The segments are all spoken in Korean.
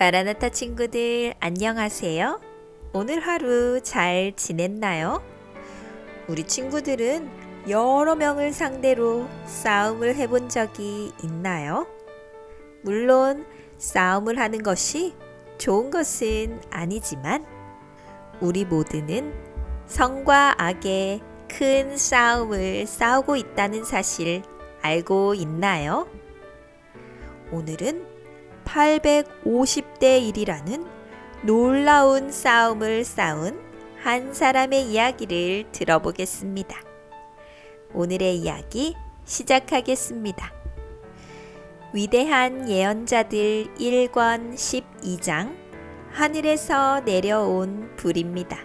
마라나타 친구들 안녕하세요. 오늘 하루 잘 지냈나요? 우리 친구들은 여러 명을 상대로 싸움을 해본 적이 있나요? 물론 싸움을 하는 것이 좋은 것은 아니지만 우리 모두는 성과 악의 큰 싸움을 싸우고 있다는 사실 알고 있나요? 오늘은 850대 1이라는 놀라운 싸움을 싸운 한 사람의 이야기를 들어보겠습니다. 오늘의 이야기 시작하겠습니다. 위대한 예언자들 1권 12장 하늘에서 내려온 불입니다.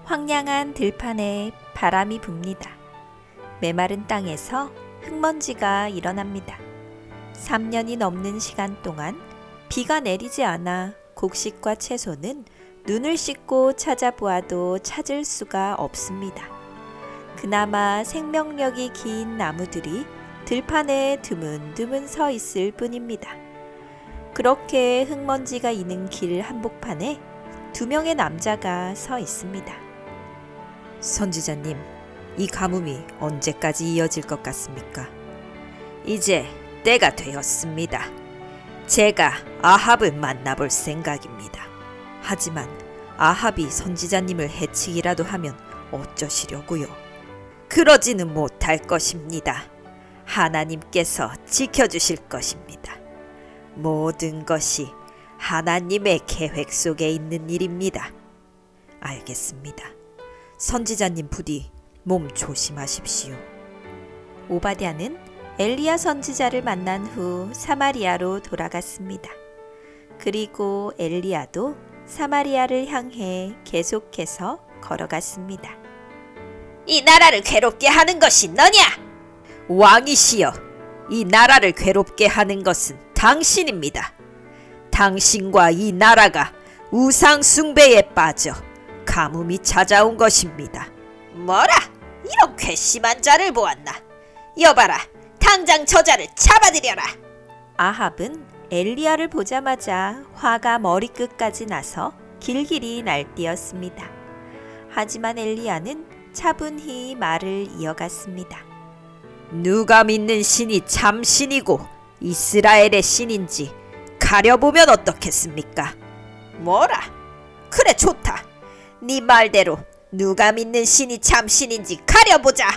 황량한 들판에 바람이 붑니다. 메마른 땅에서 흙먼지가 일어납니다. 3년이 넘는 시간 동안 비가 내리지 않아 곡식과 채소는 눈을 씻고 찾아보아도 찾을 수가 없습니다. 그나마 생명력이 긴 나무들이 들판에 드문드문 서 있을 뿐입니다. 그렇게 흙먼지가 있는 길 한복판에 2명의 남자가 서 있습니다. 선지자님, 이 가뭄이 언제까지 이어질 것 같습니까? 이제 때가 되었습니다. 제가 아합을 만나볼 생각입니다. 하지만 아합이 선지자님을 해치기라도 하면 어쩌시려고요? 그러지는 못할 것입니다. 하나님께서 지켜주실 것입니다. 모든 것이 하나님의 계획 속에 있는 일입니다. 알겠습니다. 선지자님 부디 몸 조심하십시오. 오바댜는 엘리야 선지자를 만난 후 사마리아로 돌아갔습니다. 그리고 엘리야도 사마리아를 향해 계속해서 걸어갔습니다. 이 나라를 괴롭게 하는 것이 너냐? 왕이시여, 이 나라를 괴롭게 하는 것은 당신입니다. 당신과 이 나라가 우상 숭배에 빠져 가뭄이 찾아온 것입니다. 뭐라? 이런 괘씸한 자를 보았나? 여봐라, 당장 저자를 잡아들여라. 아합은 엘리야를 보자마자 화가 머리끝까지 나서 길길이 날뛰었습니다. 하지만 엘리야는 차분히 말을 이어갔습니다. 누가 믿는 신이 참 신이고 이스라엘의 신인지 가려보면 어떻겠습니까? 뭐라? 그래, 좋다. 네 말대로 누가 믿는 신이 참 신인지 가려보자.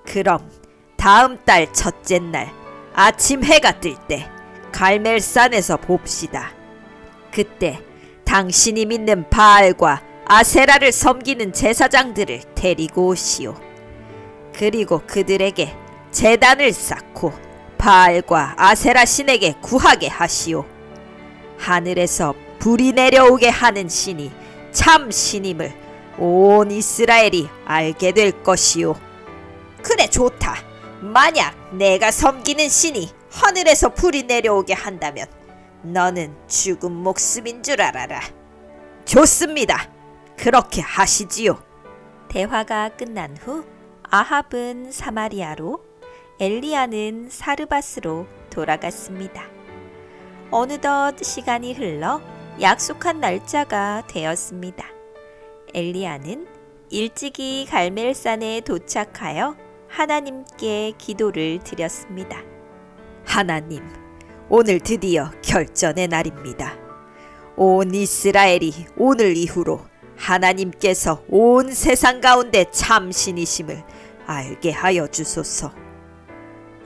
그럼 다음 달 첫째 날 아침 해가 뜰 때 갈멜산에서 봅시다. 그때 당신이 믿는 바알과 아세라를 섬기는 제사장들을 데리고 오시오. 그리고 그들에게 제단을 쌓고 바알과 아세라 신에게 구하게 하시오. 하늘에서 불이 내려오게 하는 신이 참 신임을 온 이스라엘이 알게 될 것이오. 그래, 좋다. 만약 내가 섬기는 신이 하늘에서 불이 내려오게 한다면 너는 죽은 목숨인 줄 알아라. 좋습니다. 그렇게 하시지요. 대화가 끝난 후 아합은 사마리아로, 엘리야는 사르밧으로 돌아갔습니다. 어느덧 시간이 흘러 약속한 날짜가 되었습니다. 엘리야는 일찍이 갈멜산에 도착하여 하나님께 기도를 드렸습니다. 하나님, 오늘 드디어 결전의 날입니다. 온 이스라엘이 오늘 이후로 하나님께서 온 세상 가운데 참신이심을 알게 하여 주소서.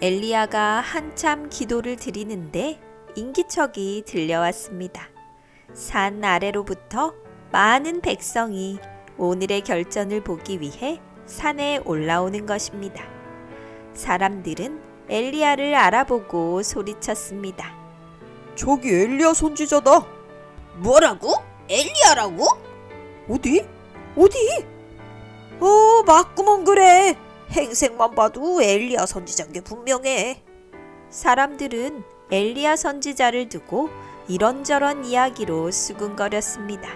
엘리야가 한참 기도를 드리는데 인기척이 들려왔습니다. 산 아래로부터 많은 백성이 오늘의 결전을 보기 위해 산에 올라오는 것입니다. 사람들은 엘리야를 알아보고 소리쳤습니다. 저기 엘리야 선지자다. 뭐라고? 엘리야라고? 어디? 맞구먼 그래. 행색만 봐도 엘리야 선지자인 게 분명해. 사람들은 엘리야 선지자를 두고 이런저런 이야기로 수군거렸습니다.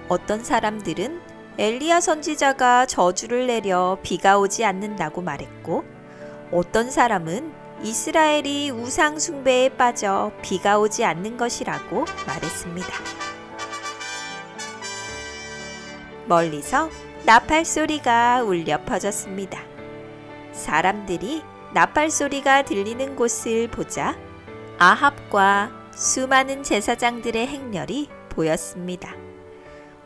어떤 사람들은 엘리야 선지자가 저주를 내려 비가 오지 않는다고 말했고, 어떤 사람은 이스라엘이 우상 숭배에 빠져 비가 오지 않는 것이라고 말했습니다. 멀리서 나팔 소리가 울려 퍼졌습니다. 사람들이 나팔 소리가 들리는 곳을 보자 아합과 수많은 제사장들의 행렬이 보였습니다.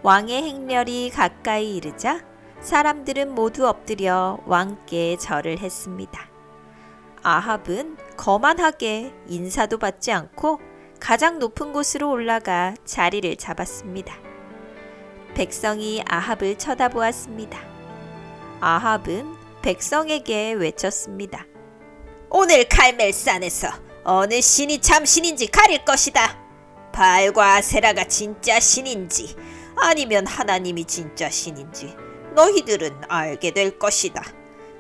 왕의 행렬이 가까이 이르자 사람들은 모두 엎드려 왕께 절을 했습니다. 아합은 거만하게 인사도 받지 않고 가장 높은 곳으로 올라가 자리를 잡았습니다. 백성이 아합을 쳐다보았습니다. 아합은 백성에게 외쳤습니다. 오늘 갈멜산에서 어느 신이 참 신인지 가릴 것이다. 바알과 아세라가 진짜 신인지 아니면 하나님이 진짜 신인지 너희들은 알게 될 것이다.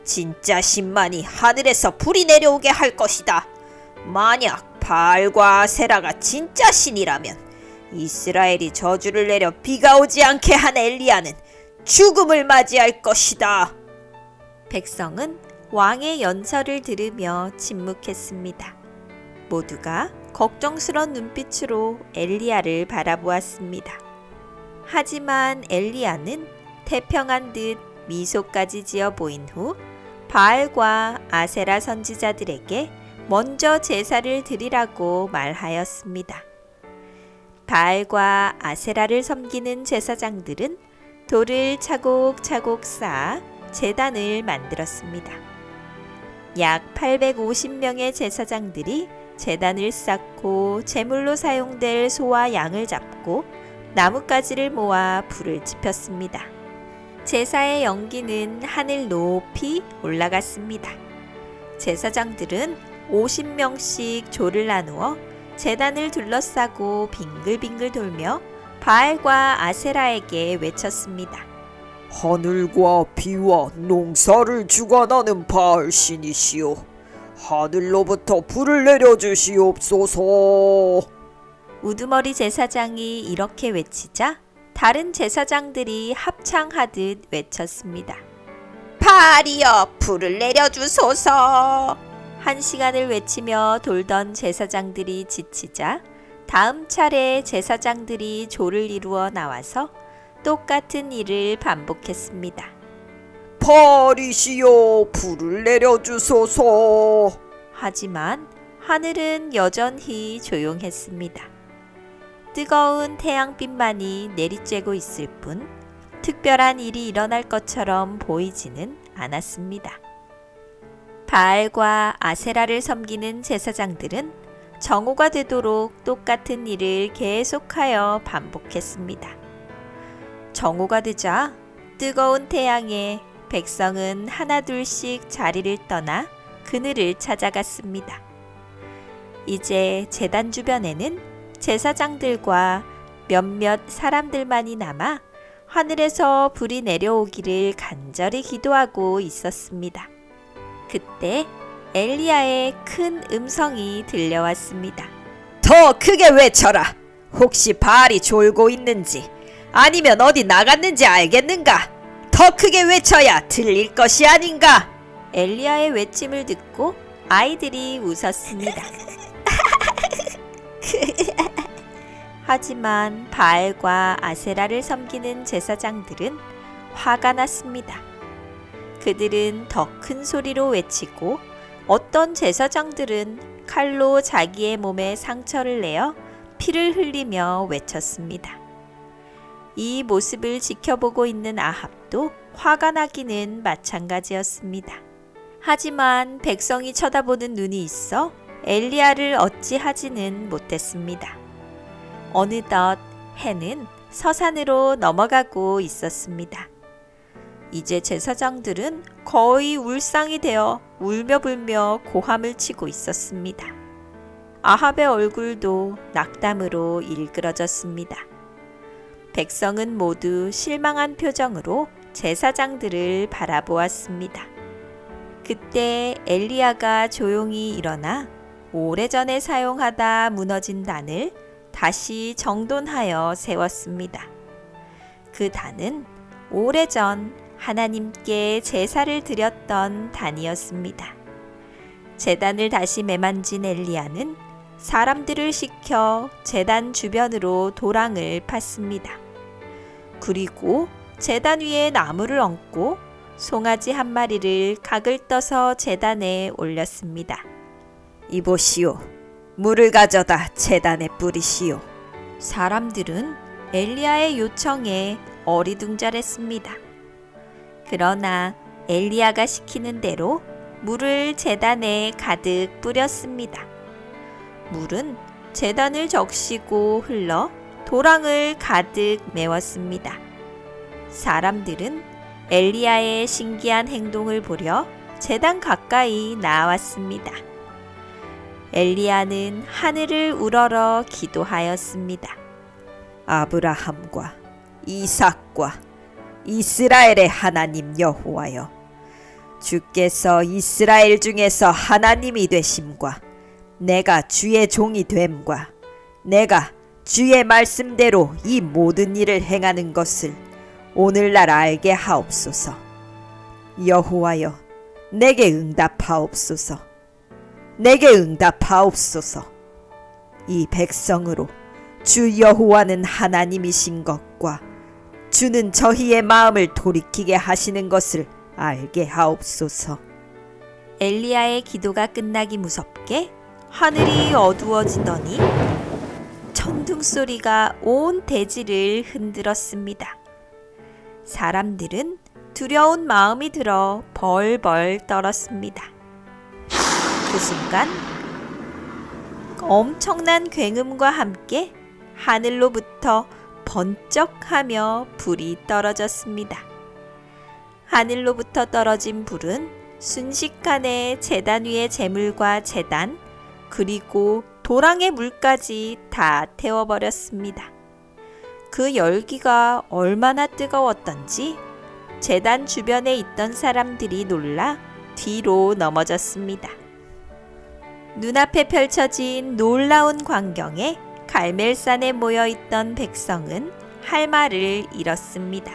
진짜 신만이 하늘에서 불이 내려오게 할 것이다. 만약 바알과 아세라가 진짜 신이라면 이스라엘이 저주를 내려 비가 오지 않게 한 엘리야는 죽음을 맞이할 것이다. 백성은 왕의 연설을 들으며 침묵했습니다. 모두가 걱정스런 눈빛으로 엘리야를 바라보았습니다. 하지만 엘리야는 태평한 듯 미소까지 지어 보인 후 바알과 아세라 선지자들에게 먼저 제사를 드리라고 말하였습니다. 바알과 아세라를 섬기는 제사장들은 돌을 차곡차곡 쌓아 제단을 만들었습니다. 약 850명의 제사장들이 제단을 쌓고 제물로 사용될 소와 양을 잡고 나뭇가지를 모아 불을 지폈습니다. 제사의 연기는 하늘 높이 올라갔습니다. 제사장들은 50명씩 조를 나누어 제단을 둘러싸고 빙글빙글 돌며 바알과 아세라에게 외쳤습니다. 하늘과 비와 농사를 주관하는 바알 신이시여, 하늘로부터 불을 내려주시옵소서. 우두머리 제사장이 이렇게 외치자 다른 제사장들이 합창하듯 외쳤습니다. 바알이여 불을 내려주소서. 1시간을 외치며 돌던 제사장들이 지치자 다음 차례 제사장들이 조를 이루어 나와서 똑같은 일을 반복했습니다. 바알이시여 불을 내려주소서. 하지만 하늘은 여전히 조용했습니다. 뜨거운 태양빛만이 내리쬐고 있을 뿐 특별한 일이 일어날 것처럼 보이지는 않았습니다. 바알과 아세라를 섬기는 제사장들은 정오가 되도록 똑같은 일을 계속하여 반복했습니다. 정오가 되자 뜨거운 태양에 백성은 하나둘씩 자리를 떠나 그늘을 찾아갔습니다. 이제 제단 주변에는 제사장들과 몇몇 사람들만이 남아 하늘에서 불이 내려오기를 간절히 기도하고 있었습니다. 그때 엘리야의 큰 음성이 들려왔습니다. 더 크게 외쳐라. 혹시 바알이 졸고 있는지 아니면 어디 나갔는지 알겠는가? 더 크게 외쳐야 들릴 것이 아닌가? 엘리야의 외침을 듣고 아이들이 웃었습니다. 하지만 바알과 아세라를 섬기는 제사장들은 화가 났습니다. 그들은 더 큰 소리로 외치고 어떤 제사장들은 칼로 자기의 몸에 상처를 내어 피를 흘리며 외쳤습니다. 이 모습을 지켜보고 있는 아합도 화가 나기는 마찬가지였습니다. 하지만 백성이 쳐다보는 눈이 있어 엘리야를 어찌하지는 못했습니다. 어느덧 해는 서산으로 넘어가고 있었습니다. 이제 제사장들은 거의 울상이 되어 울며불며 고함을 치고 있었습니다. 아합의 얼굴도 낙담으로 일그러졌습니다. 백성은 모두 실망한 표정으로 제사장들을 바라보았습니다. 그때 엘리야가 조용히 일어나 오래전에 사용하다 무너진 단을 다시 정돈하여 세웠습니다. 그 단은 오래전 하나님께 제사를 드렸던 단이었습니다. 제단을 다시 매만진 엘리야는 사람들을 시켜 제단 주변으로 도랑을 팠습니다. 그리고 제단 위에 나무를 얹고 송아지 한 마리를 각을 떠서 제단에 올렸습니다. 이보시오. 물을 가져다 제단에 뿌리시오. 사람들은 엘리야의 요청에 어리둥절했습니다. 그러나 엘리야가 시키는 대로 물을 제단에 가득 뿌렸습니다. 물은 제단을 적시고 흘러 도랑을 가득 메웠습니다. 사람들은 엘리야의 신기한 행동을 보려 제단 가까이 나왔습니다. 엘리야는 하늘을 우러러 기도하였습니다. 아브라함과 이삭과 이스라엘의 하나님 여호와여, 주께서 이스라엘 중에서 하나님이 되심과 내가 주의 종이 됨과 내가 주의 말씀대로 이 모든 일을 행하는 것을 오늘날 알게 하옵소서. 여호와여, 내게 응답하옵소서. 내게 응답하옵소서. 이 백성으로 주 여호와는 하나님이신 것과 주는 저희의 마음을 돌이키게 하시는 것을 알게 하옵소서. 엘리야의 기도가 끝나기 무섭게 하늘이 어두워지더니 천둥 소리가 온 대지를 흔들었습니다. 사람들은 두려운 마음이 들어 벌벌 떨었습니다. 그 순간 엄청난 굉음과 함께 하늘로부터 번쩍하며 불이 떨어졌습니다. 하늘로부터 떨어진 불은 순식간에 제단 위의 재물과 제단, 그리고 도랑의 물까지 다 태워버렸습니다. 그 열기가 얼마나 뜨거웠던지 제단 주변에 있던 사람들이 놀라 뒤로 넘어졌습니다. 눈앞에 펼쳐진 놀라운 광경에 갈멜산에 모여있던 백성은 할 말을 잃었습니다.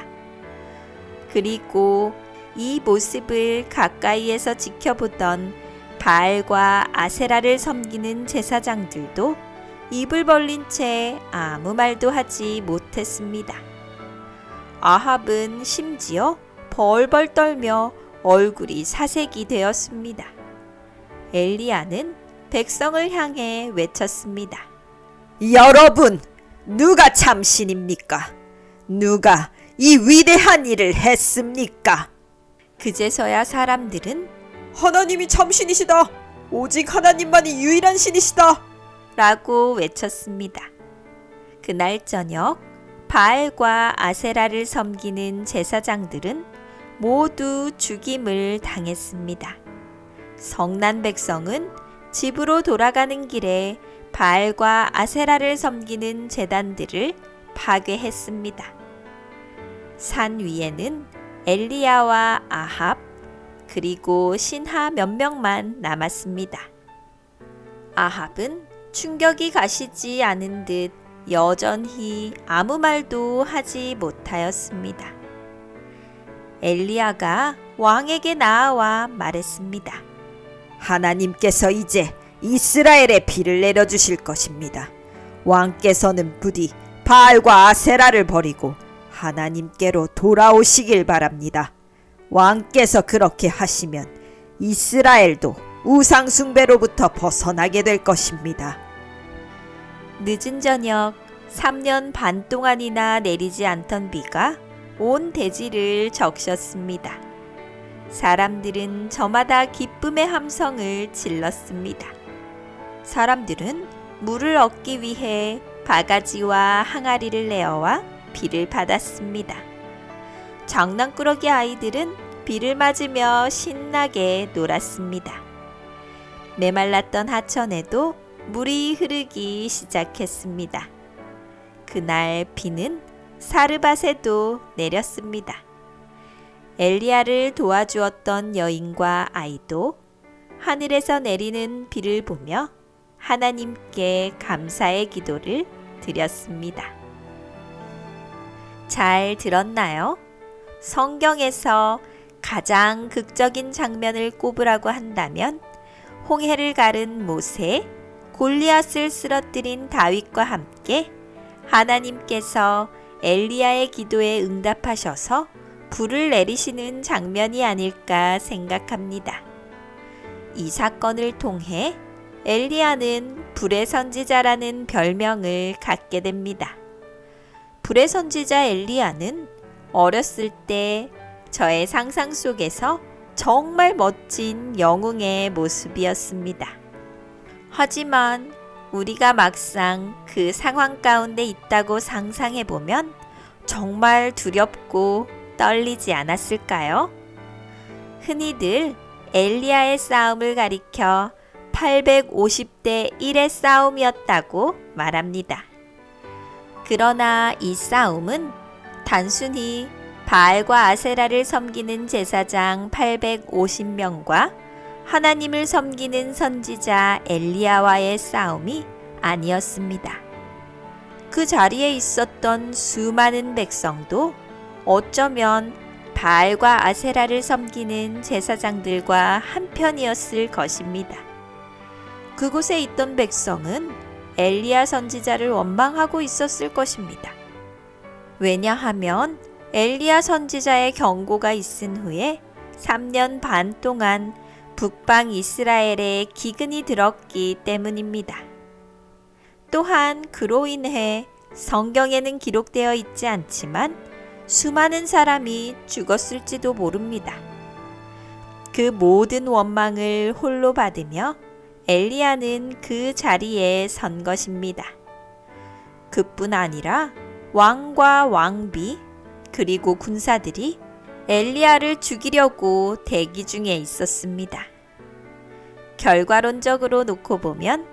그리고 이 모습을 가까이에서 지켜보던 바알과 아세라를 섬기는 제사장들도 입을 벌린 채 아무 말도 하지 못했습니다. 아합은 심지어 벌벌 떨며 얼굴이 사색이 되었습니다. 엘리야는 백성을 향해 외쳤습니다. 여러분, 누가 참신입니까? 누가 이 위대한 일을 했습니까? 그제서야 사람들은 하나님이 참신이시다. 오직 하나님만이 유일한 신이시다. 라고 외쳤습니다. 그날 저녁 바알과 아세라를 섬기는 제사장들은 모두 죽임을 당했습니다. 성난 백성은 집으로 돌아가는 길에 바알과 아세라를 섬기는 제단들을 파괴했습니다. 산 위에는 엘리야와 아합, 그리고 신하 몇 명만 남았습니다. 아합은 충격이 가시지 않은 듯 여전히 아무 말도 하지 못하였습니다. 엘리야가 왕에게 나아와 말했습니다. 하나님께서 이제 이스라엘에 비를 내려주실 것입니다. 왕께서는 부디 바알과 아세라를 버리고 하나님께로 돌아오시길 바랍니다. 왕께서 그렇게 하시면 이스라엘도 우상 숭배로부터 벗어나게 될 것입니다. 늦은 저녁 3년 반 동안이나 내리지 않던 비가 온 대지를 적셨습니다. 사람들은 저마다 기쁨의 함성을 질렀습니다. 사람들은 물을 얻기 위해 바가지와 항아리를 내어와 비를 받았습니다. 장난꾸러기 아이들은 비를 맞으며 신나게 놀았습니다. 메말랐던 하천에도 물이 흐르기 시작했습니다. 그날 비는 사르밧에도 내렸습니다. 엘리야를 도와주었던 여인과 아이도 하늘에서 내리는 비를 보며 하나님께 감사의 기도를 드렸습니다. 잘 들었나요? 성경에서 가장 극적인 장면을 꼽으라고 한다면 홍해를 가른 모세, 골리앗을 쓰러뜨린 다윗과 함께 하나님께서 엘리야의 기도에 응답하셔서 불을 내리시는 장면이 아닐까 생각합니다. 이 사건을 통해 엘리야는 불의 선지자라는 별명을 갖게 됩니다. 불의 선지자 엘리야는 어렸을 때 저의 상상 속에서 정말 멋진 영웅의 모습이었습니다. 하지만 우리가 막상 그 상황 가운데 있다고 상상해보면 정말 두렵고 떨리지 않았을까요? 흔히들 엘리야의 싸움을 가리켜 850대 1의 싸움이었다고 말합니다. 그러나 이 싸움은 단순히 바알과 아세라를 섬기는 제사장 850명과 하나님을 섬기는 선지자 엘리야와의 싸움이 아니었습니다. 그 자리에 있었던 수많은 백성도 어쩌면 바알과 아세라를 섬기는 제사장들과 한편이었을 것입니다. 그곳에 있던 백성은 엘리야 선지자를 원망하고 있었을 것입니다. 왜냐하면 엘리야 선지자의 경고가 있은 후에 3년 반 동안 북방 이스라엘에 기근이 들었기 때문입니다. 또한 그로 인해 성경에는 기록되어 있지 않지만 수많은 사람이 죽었을지도 모릅니다. 그 모든 원망을 홀로 받으며 엘리야는 그 자리에 선 것입니다. 그뿐 아니라 왕과 왕비 그리고 군사들이 엘리야를 죽이려고 대기 중에 있었습니다. 결과론적으로 놓고 보면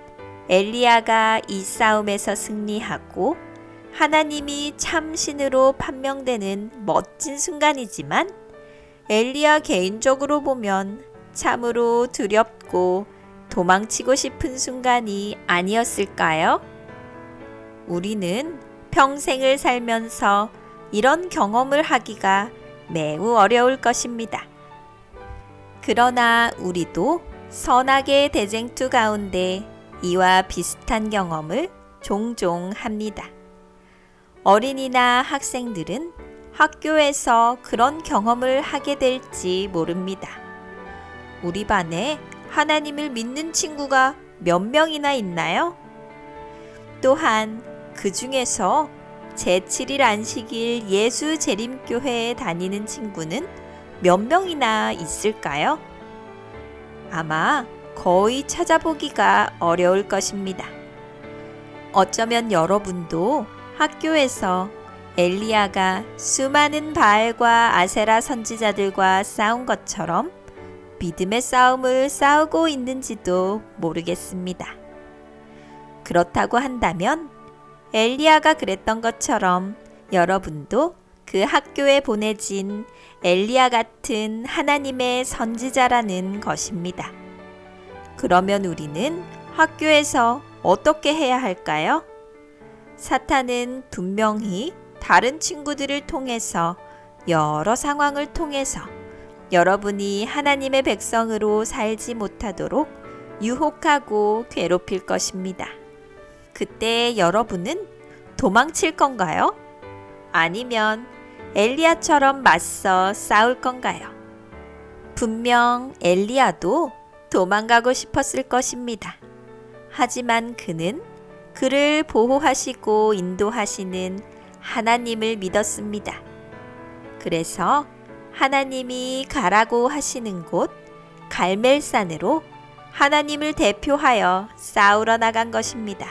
엘리야가 이 싸움에서 승리하고 하나님이 참신으로 판명되는 멋진 순간이지만 엘리야 개인적으로 보면 참으로 두렵고 도망치고 싶은 순간이 아니었을까요? 우리는 평생을 살면서 이런 경험을 하기가 매우 어려울 것입니다. 그러나 우리도 선악의 대쟁투 가운데 이와 비슷한 경험을 종종 합니다. 어린이나 학생들은 학교에서 그런 경험을 하게 될지 모릅니다. 우리 반에 하나님을 믿는 친구가 몇 명이나 있나요? 또한 그 중에서 제7일 안식일 예수 재림교회에 다니는 친구는 몇 명이나 있을까요? 아마 거의 찾아보기가 어려울 것입니다. 어쩌면 여러분도 학교에서 엘리야가 수많은 바알과 아세라 선지자들과 싸운 것처럼 믿음의 싸움을 싸우고 있는지도 모르겠습니다. 그렇다고 한다면 엘리야가 그랬던 것처럼 여러분도 그 학교에 보내진 엘리야 같은 하나님의 선지자라는 것입니다. 그러면 우리는 학교에서 어떻게 해야 할까요? 사탄은 분명히 다른 친구들을 통해서 여러 상황을 통해서 여러분이 하나님의 백성으로 살지 못하도록 유혹하고 괴롭힐 것입니다. 그때 여러분은 도망칠 건가요? 아니면 엘리야처럼 맞서 싸울 건가요? 분명 엘리야도 도망가고 싶었을 것입니다. 하지만 그는 그를 보호하시고 인도하시는 하나님을 믿었습니다. 그래서 하나님이 가라고 하시는 곳 갈멜산으로 하나님을 대표하여 싸우러 나간 것입니다.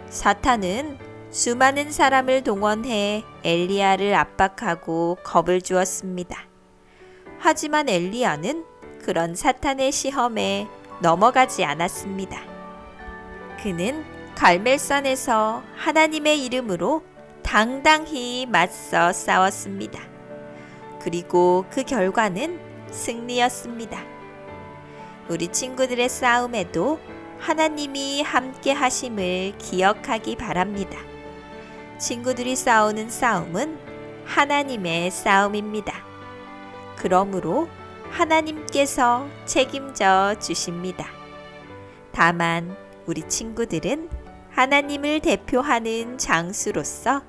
사탄은 수많은 사람을 동원해 엘리야를 압박하고 겁을 주었습니다. 하지만 엘리야는 그런 사탄의 시험에 넘어가지 않았습니다. 그는 갈멜산에서 하나님의 이름으로 당당히 맞서 싸웠습니다. 그리고 그 결과는 승리였습니다. 우리 친구들의 싸움에도 하나님이 함께 하심을 기억하기 바랍니다. 친구들이 싸우는 싸움은 하나님의 싸움입니다. 그러므로 하나님께서 책임져 주십니다. 다만 우리 친구들은 하나님을 대표하는 장수로서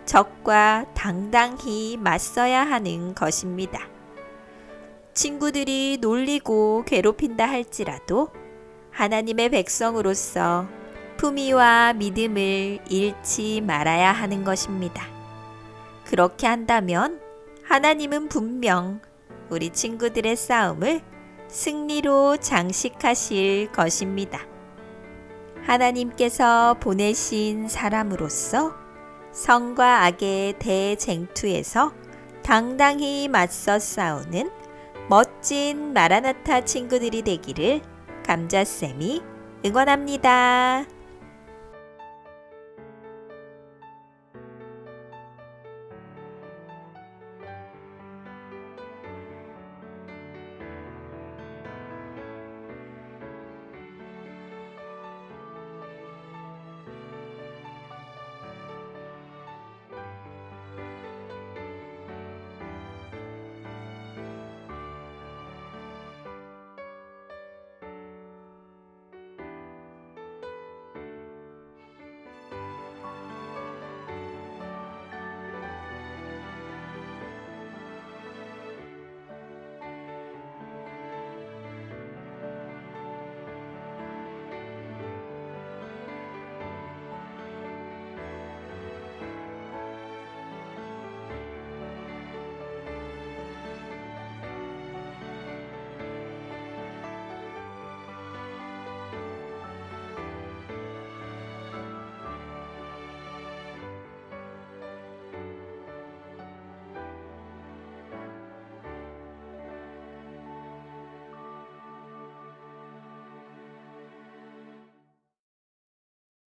적과 당당히 맞서야 하는 것입니다. 친구들이 놀리고 괴롭힌다 할지라도 하나님의 백성으로서 품위와 믿음을 잃지 말아야 하는 것입니다. 그렇게 한다면 하나님은 분명 우리 친구들의 싸움을 승리로 장식하실 것입니다. 하나님께서 보내신 사람으로서 성과 악의 대쟁투에서 당당히 맞서 싸우는 멋진 마라나타 친구들이 되기를 감자쌤이 응원합니다.